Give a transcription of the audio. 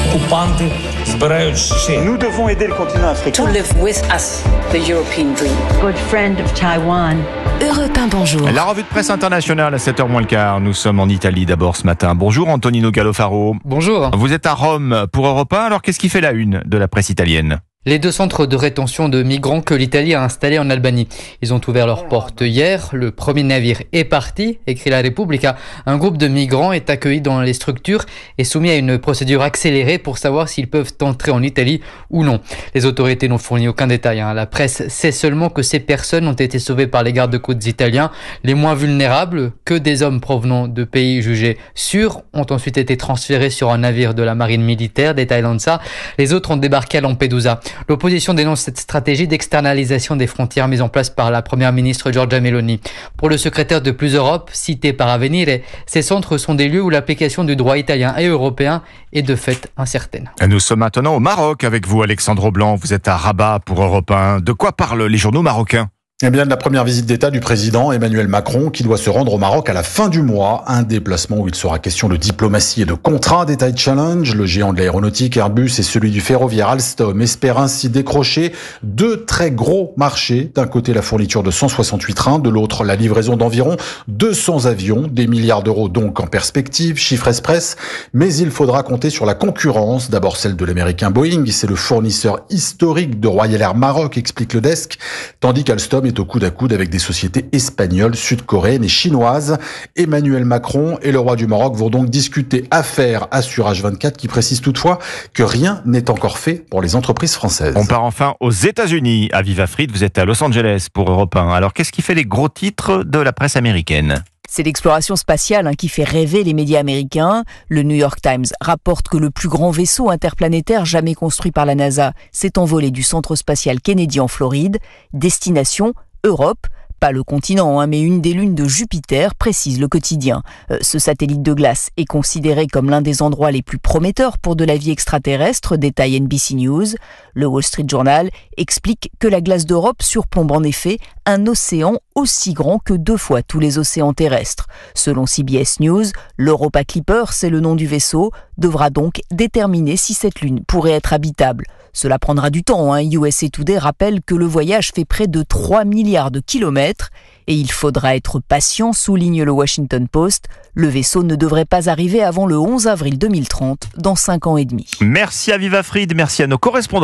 окупанти збирають ще. Nous devons aider le continent africain. To live with us, the European dream. Good friend of Taiwan. Europe 1, bonjour. La revue de presse internationale à 7h moins le quart. Nous sommes en Italie d'abord ce matin. Bonjour Antonino Galofaro. Bonjour. Vous êtes à Rome pour Europe 1. Alors qu'est-ce qui fait la une de la presse italienne ? Les 2 centres de rétention de migrants que l'Italie a installés en Albanie. Ils ont ouvert leurs portes hier. Le premier navire est parti, écrit la Repubblica. Un groupe de migrants est accueilli dans les structures et soumis à une procédure accélérée pour savoir s'ils peuvent entrer en Italie ou non. Les autorités n'ont fourni aucun détail. La presse sait seulement que ces personnes ont été sauvées par les gardes-côtes italiens. Les moins vulnérables, que des hommes provenant de pays jugés sûrs, ont ensuite été transférés sur un navire de la marine militaire, détaille l'ANSA. Les autres ont débarqué à Lampedusa. L'opposition dénonce cette stratégie d'externalisation des frontières mise en place par la première ministre Giorgia Meloni. Pour le secrétaire de Plus Europe, cité par Avvenire, ces centres sont des lieux où l'application du droit italien et européen est de fait incertaine. Nous sommes maintenant au Maroc avec vous, Alexandre Blanc. Vous êtes à Rabat pour Europe 1. De quoi parlent les journaux marocains ? Eh bien, de la première visite d'État du président Emmanuel Macron qui doit se rendre au Maroc à la fin du mois. Un déplacement où il sera question de diplomatie et de contrats. Détail Challenge, le géant de l'aéronautique Airbus et celui du ferroviaire Alstom espèrent ainsi décrocher 2 très gros marchés. D'un côté, la fourniture de 168 trains, de l'autre, la livraison d'environ 200 avions. Des milliards d'euros donc en perspective, chiffre Express. Mais il faudra compter sur la concurrence. D'abord celle de l'américain Boeing, c'est le fournisseur historique de Royal Air Maroc, explique le desk. Tandis qu'Alstom est au coude à coude avec des sociétés espagnoles, sud-coréennes et chinoises. Emmanuel Macron et le roi du Maroc vont donc discuter affaires, assure H24 qui précise toutefois que rien n'est encore fait pour les entreprises françaises. On part enfin aux États-Unis. Aviva Fried, vous êtes à Los Angeles pour Europe 1. Alors qu'est-ce qui fait les gros titres de la presse américaine ? C'est l'exploration spatiale qui fait rêver les médias américains. Le New York Times rapporte que le plus grand vaisseau interplanétaire jamais construit par la NASA s'est envolé du centre spatial Kennedy en Floride. Destination Europe. Pas le continent, mais une des lunes de Jupiter, précise le quotidien. Ce satellite de glace est considéré comme l'un des endroits les plus prometteurs pour de la vie extraterrestre, détaille NBC News. Le Wall Street Journal explique que la glace d'Europe surplombe en effet un océan aussi grand que 2 fois tous les océans terrestres. Selon CBS News, l'Europa Clipper, c'est le nom du vaisseau, devra donc déterminer si cette lune pourrait être habitable. Cela prendra du temps. USA Today rappelle que le voyage fait près de 3 milliards de kilomètres et il faudra être patient, souligne le Washington Post. Le vaisseau ne devrait pas arriver avant le 11 avril 2030, dans 5 ans et demi. Merci Aviva Fried, merci à nos correspondants.